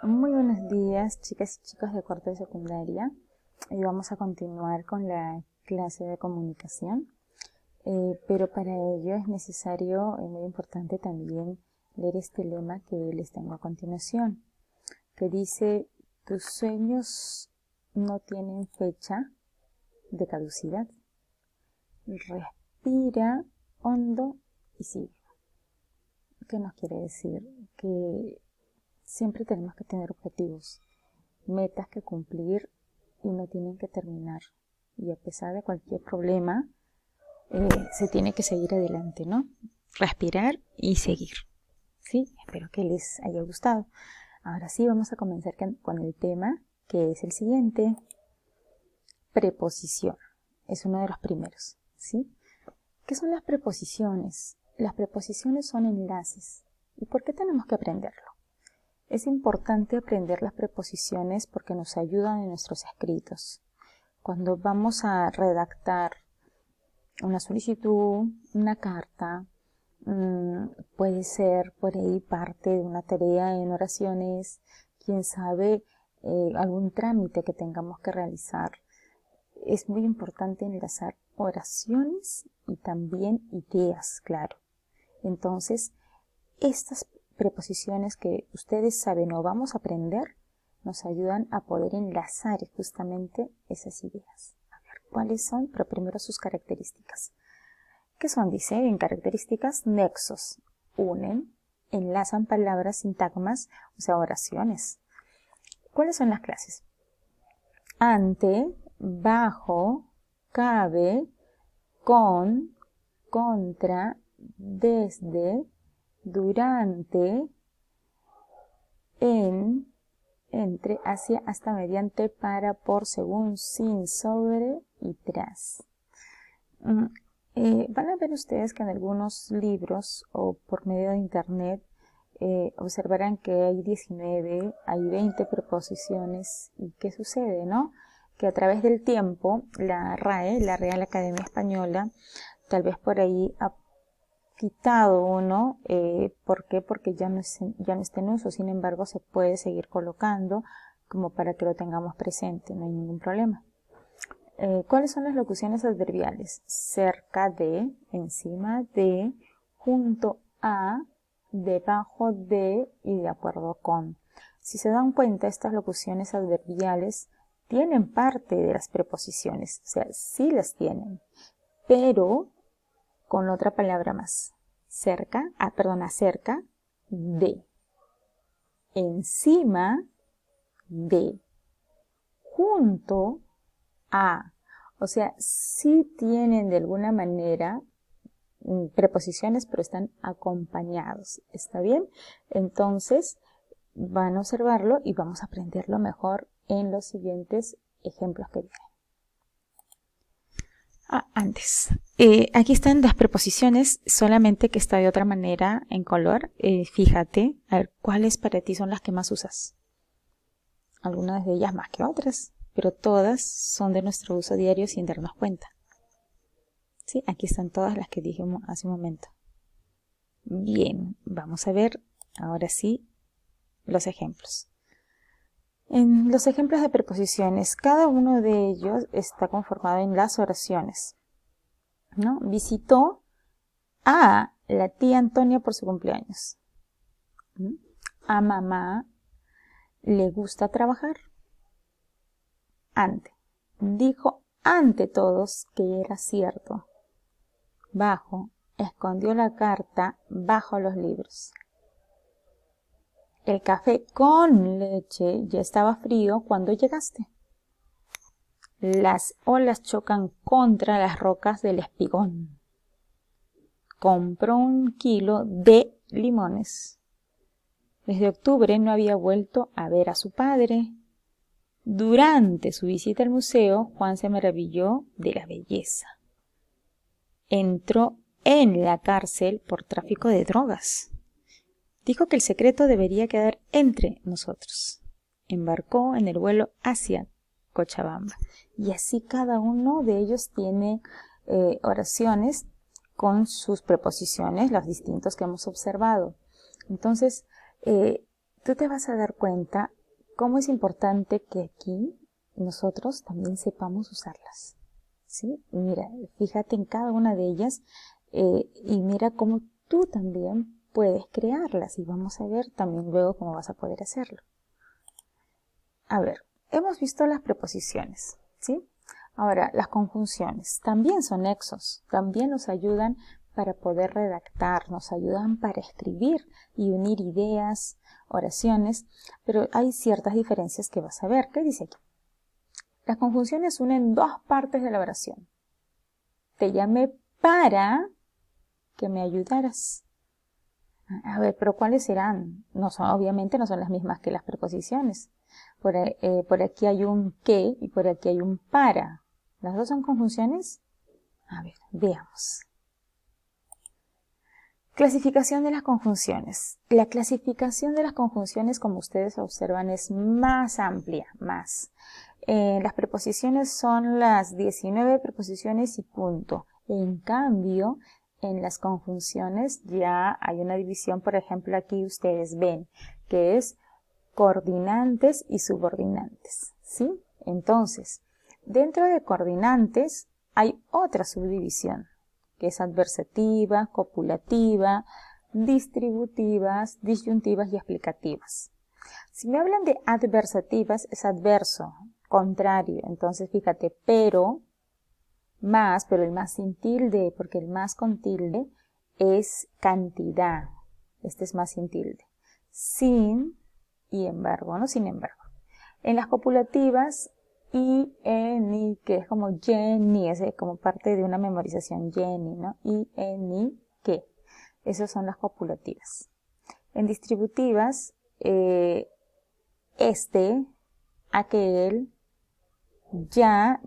Muy buenos días, chicas y chicos de cuarto de secundaria. Y vamos a continuar con la clase de comunicación. Pero para ello es necesario, muy importante también, leer este lema que les tengo a continuación, que dice: tus sueños no tienen fecha de caducidad. Respira hondo y sigue. ¿Qué nos quiere decir? Que siempre tenemos que tener objetivos, metas que cumplir y no tienen que terminar. Y a pesar de cualquier problema, se tiene que seguir adelante, ¿no? Respirar y seguir. Sí, espero que les haya gustado. Ahora sí, vamos a comenzar con el tema, que es el siguiente. Preposición. Es uno de los primeros, ¿sí? ¿Qué son las preposiciones? Las preposiciones son enlaces. ¿Y por qué tenemos que aprenderlo? Es importante aprender las preposiciones porque nos ayudan en nuestros escritos. Cuando vamos a redactar una solicitud, una carta, puede ser por ahí parte de una tarea en oraciones, quién sabe, algún trámite que tengamos que realizar. Es muy importante enlazar oraciones y también ideas, claro. Entonces, estas preposiciones que ustedes saben o vamos a aprender nos ayudan a poder enlazar justamente esas ideas. A ver, ¿cuáles son? Pero primero sus características. ¿Qué son? Dice, en características, nexos. Unen, enlazan palabras, sintagmas, o sea, oraciones. ¿Cuáles son las clases? Ante, bajo, cabe, con, contra, desde, durante, en, entre, hacia, hasta, mediante, para, por, según, sin, sobre y tras. Van a ver ustedes que en algunos libros o por medio de internet observarán que hay 19, hay 20 preposiciones. ¿Y qué sucede, no? Que a través del tiempo la RAE, la Real Academia Española, tal vez por ahí ha quitado uno. ¿Por qué? Porque ya no está en uso. Sin embargo, se puede seguir colocando como para que lo tengamos presente, no hay ningún problema. ¿Cuáles son las locuciones adverbiales? Cerca de, encima de, junto a, debajo de y de acuerdo con. Si se dan cuenta, estas locuciones adverbiales tienen parte de las preposiciones, o sea, sí las tienen, pero con otra palabra más. Cerca de, encima de, junto a. O sea, sí tienen de alguna manera preposiciones, pero están acompañados. ¿Está bien? Entonces, van a observarlo y vamos a aprenderlo mejor en los siguientes ejemplos que vienen. Antes, aquí están las preposiciones, solamente que está de otra manera en color. Fíjate, a ver, ¿cuáles para ti son las que más usas? Algunas de ellas más que otras, pero todas son de nuestro uso diario sin darnos cuenta. ¿Sí? Aquí están todas las que dijimos hace un momento. Bien, vamos a ver ahora sí los ejemplos. En los ejemplos de preposiciones, cada uno de ellos está conformado en las oraciones, ¿no? Visitó a la tía Antonia por su cumpleaños. A mamá le gusta trabajar. Ante. Dijo ante todos que era cierto. Bajo. Escondió la carta bajo los libros. El café con leche ya estaba frío cuando llegaste. Las olas chocan contra las rocas del espigón. Compró 1 kilo de limones. Desde octubre no había vuelto a ver a su padre. Durante su visita al museo, Juan se maravilló de la belleza. Entró en la cárcel por tráfico de drogas. Dijo que el secreto debería quedar entre nosotros. Embarcó en el vuelo hacia Cochabamba. Y así cada uno de ellos tiene oraciones con sus preposiciones, los distintos que hemos observado. Entonces, tú te vas a dar cuenta cómo es importante que aquí nosotros también sepamos usarlas, ¿sí? Y mira, fíjate en cada una de ellas y mira cómo tú también puedes crearlas y vamos a ver también luego cómo vas a poder hacerlo. A ver, hemos visto las preposiciones, ¿sí? Ahora, las conjunciones también son nexos, también nos ayudan para poder redactar, nos ayudan para escribir y unir ideas, oraciones, pero hay ciertas diferencias que vas a ver. ¿Qué dice aquí? Las conjunciones unen dos partes de la oración. Te llamé para que me ayudaras. A ver, pero ¿cuáles serán? No son, obviamente no son las mismas que las preposiciones. Por aquí hay un que y por aquí hay un para. ¿Las dos son conjunciones? A ver, veamos. Clasificación de las conjunciones. La clasificación de las conjunciones, como ustedes observan, es más amplia, más. Las preposiciones son las 19 preposiciones y punto. En cambio, en las conjunciones ya hay una división, por ejemplo, aquí ustedes ven, que es coordinantes y subordinantes, ¿sí? Entonces, dentro de coordinantes hay otra subdivisión, que es adversativa, copulativa, distributivas, disyuntivas y explicativas. Si me hablan de adversativas, es adverso, contrario. Entonces, fíjate, pero el más sin tilde, porque el más con tilde es cantidad. Este es más sin tilde. Sin y embargo, no sin embargo. En las copulativas, y, ni, que es como Jenny, es como parte de una memorización Jenny, ¿no? Y, ni, que. Esas son las copulativas. En distributivas, aquel, ya,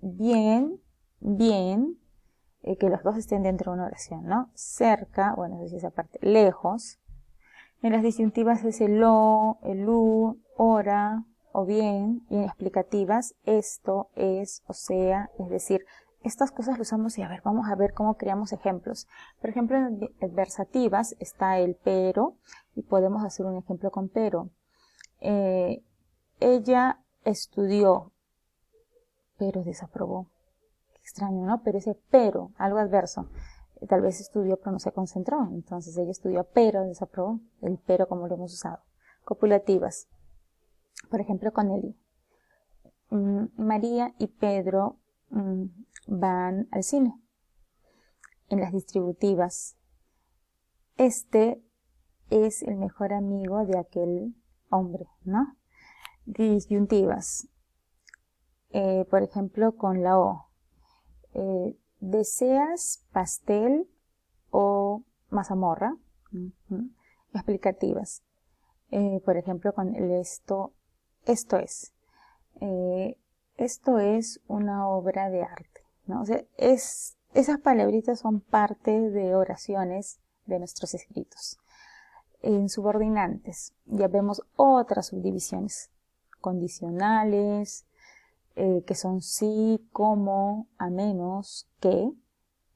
bien, que los dos estén dentro de una oración, ¿no? Cerca, bueno, eso sí esa parte, lejos. En las disyuntivas es el o, el u, hora, o bien, y en explicativas, esto, es, o sea, es decir, estas cosas las usamos y a ver, vamos a ver cómo creamos ejemplos. Por ejemplo, en adversativas está el pero, y podemos hacer un ejemplo con pero. Ella estudió, pero desaprobó. Qué extraño, ¿no? Pero ese pero, algo adverso. Tal vez estudió pero no se concentró. Entonces ella estudió pero desaprobó. El pero como lo hemos usado. Copulativas. Por ejemplo, con el María y Pedro van al cine. En las distributivas, este es el mejor amigo de aquel hombre, ¿no? Disyuntivas. Por ejemplo, con la O. ¿Deseas pastel o mazamorra? Explicativas. Por ejemplo, con el esto es. Esto es una obra de arte, ¿no? O sea, esas palabritas son parte de oraciones de nuestros escritos. En subordinantes ya vemos otras subdivisiones. Condicionales, que son sí, como, a menos, que.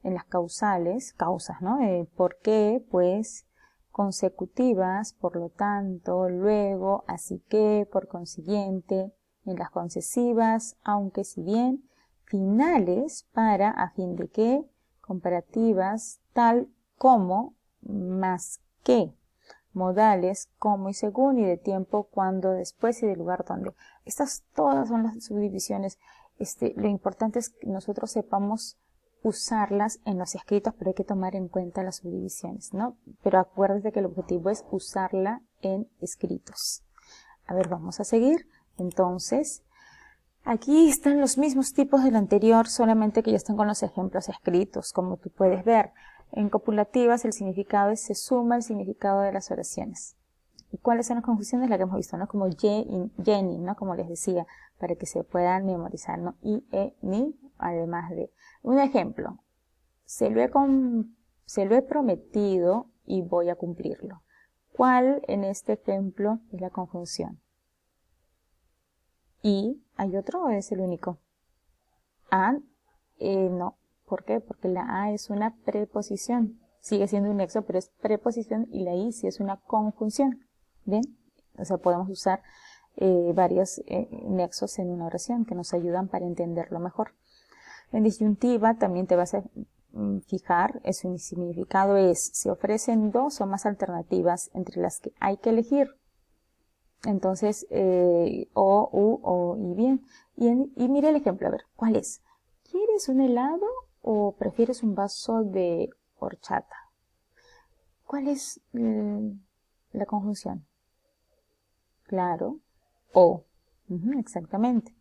En las causales, causas, ¿no? ¿Por qué? Pues, consecutivas, por lo tanto, luego, así que, por consiguiente. En las concesivas, aunque si bien, finales, para, a fin de que, comparativas, tal como, más que. Modales, como y según, y de tiempo, cuando, después y del lugar donde. Estas todas son las subdivisiones. Lo importante es que nosotros sepamos usarlas en los escritos, pero hay que tomar en cuenta las subdivisiones, ¿no? Pero acuérdate que el objetivo es usarla en escritos. A ver, vamos a seguir. Entonces, aquí están los mismos tipos del anterior, solamente que ya están con los ejemplos escritos, como tú puedes ver. En copulativas el significado es se suma el significado de las oraciones. ¿Y cuáles son las conjunciones? Las que hemos visto, ¿no? Como Jenny, ¿no? Como les decía, para que se puedan memorizar, ¿no? Y, ni, además de. Un ejemplo. Se lo he prometido y voy a cumplirlo. ¿Cuál en este ejemplo es la conjunción? ¿Y hay otro o es el único? No. ¿Por qué? Porque la a es una preposición. Sigue siendo un nexo, pero es preposición y la i sí es una conjunción. ¿Bien? O sea, podemos usar varios nexos en una oración que nos ayudan para entenderlo mejor. En disyuntiva también te vas a fijar, su significado es, se ofrecen dos o más alternativas entre las que hay que elegir. Entonces, o, u, o y bien. Y mira el ejemplo, a ver, ¿cuál es? ¿Quieres un helado o prefieres un vaso de horchata? ¿Cuál es la conjunción? Claro, o. Exactamente.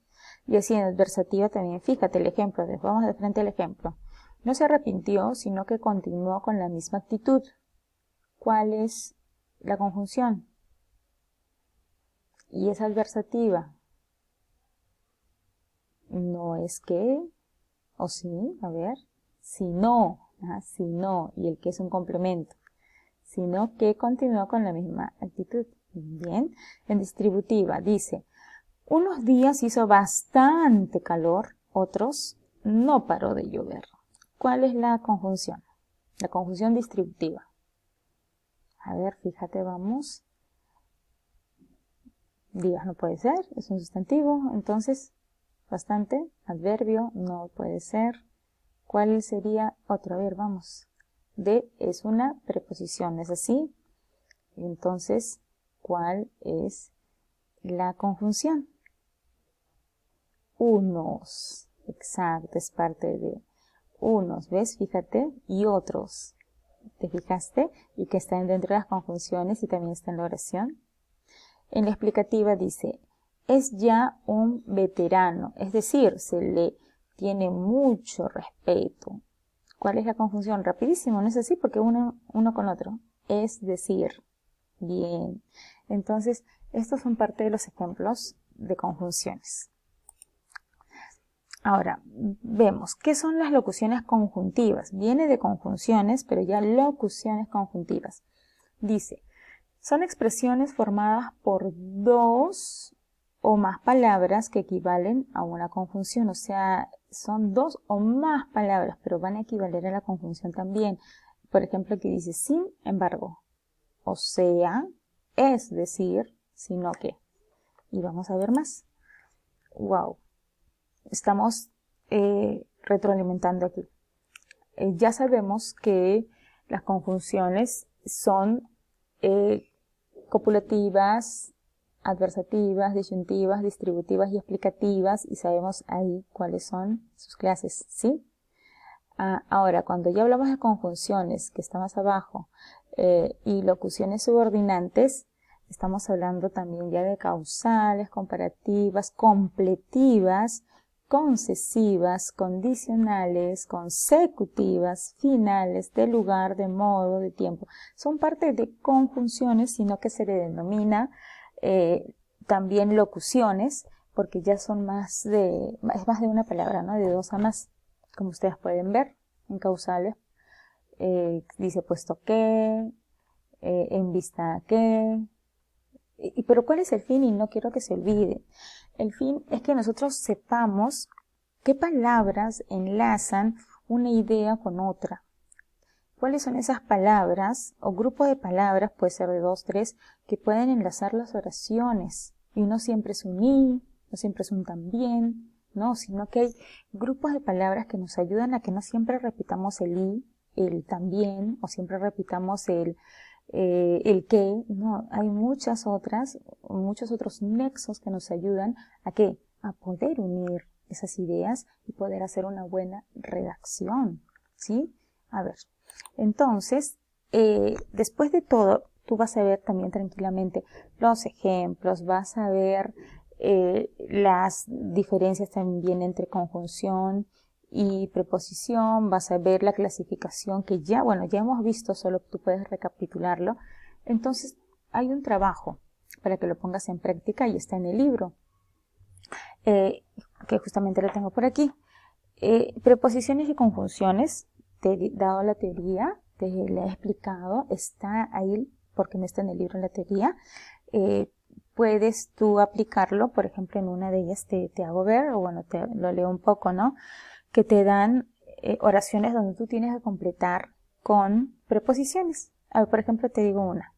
Y así en adversativa también, fíjate el ejemplo, vamos de frente al ejemplo. No se arrepintió, sino que continuó con la misma actitud. ¿Cuál es la conjunción? Y es adversativa. No es que, o sí, a ver, si no, y el que es un complemento, sino que continuó con la misma actitud. Bien, en distributiva dice, unos días hizo bastante calor, otros no paró de llover. ¿Cuál es la conjunción? La conjunción distributiva. A ver, fíjate, vamos. Días no puede ser, es un sustantivo, entonces, bastante, adverbio, no puede ser. ¿Cuál sería otro? A ver, vamos. De es una preposición, ¿es así? Entonces, ¿cuál es la conjunción? Unos, exacto, es parte de unos, ¿ves? Fíjate, y otros, ¿te fijaste? Y que están dentro de las conjunciones y también está en la oración. En la explicativa dice, es ya un veterano, es decir, se le tiene mucho respeto. ¿Cuál es la conjunción? Rapidísimo, ¿no es así? Porque uno con otro. Es decir, bien. Entonces, estos son parte de los ejemplos de conjunciones. Ahora, vemos, ¿qué son las locuciones conjuntivas? Viene de conjunciones, pero ya locuciones conjuntivas. Dice, son expresiones formadas por dos o más palabras que equivalen a una conjunción. O sea, son dos o más palabras, pero van a equivaler a la conjunción también. Por ejemplo, aquí dice, sin embargo. O sea, es decir, sino que. Y vamos a ver más. Wow. Estamos retroalimentando aquí. Ya sabemos que las conjunciones son copulativas, adversativas, disyuntivas, distributivas y explicativas, y sabemos ahí cuáles son sus clases, ¿sí? Ahora, cuando ya hablamos de conjunciones, que está más abajo, y locuciones subordinantes, estamos hablando también ya de causales, comparativas, completivas, concesivas, condicionales, consecutivas, finales, de lugar, de modo, de tiempo. Son parte de conjunciones, sino que se le denomina también locuciones, porque ya son es más de una palabra, ¿no? De dos a más, como ustedes pueden ver en causales. Dice puesto que, en vista que. Pero ¿cuál es el fin? Y no quiero que se olvide. El fin es que nosotros sepamos qué palabras enlazan una idea con otra. ¿Cuáles son esas palabras o grupo de palabras, puede ser de 2, 3, que pueden enlazar las oraciones? Y no siempre es un y, no siempre es un también, no, sino que hay grupos de palabras que nos ayudan a que no siempre repitamos el y, el también, o siempre repitamos el que, no, hay muchos otros nexos que nos ayudan a ¿qué? A poder unir esas ideas y poder hacer una buena redacción, ¿sí? A ver, entonces, después de todo, tú vas a ver también tranquilamente los ejemplos, vas a ver las diferencias también entre conjunción y preposición, vas a ver la clasificación que ya hemos visto, solo tú puedes recapitularlo. Entonces, hay un trabajo para que lo pongas en práctica y está en el libro, que justamente lo tengo por aquí. Preposiciones y conjunciones, te he dado la teoría, te la he explicado, está ahí porque no está en el libro la teoría. Puedes tú aplicarlo, por ejemplo, en una de ellas te hago ver, o bueno, te lo leo un poco, ¿no? Que te dan oraciones donde tú tienes que completar con preposiciones. A ver, por ejemplo, te digo una.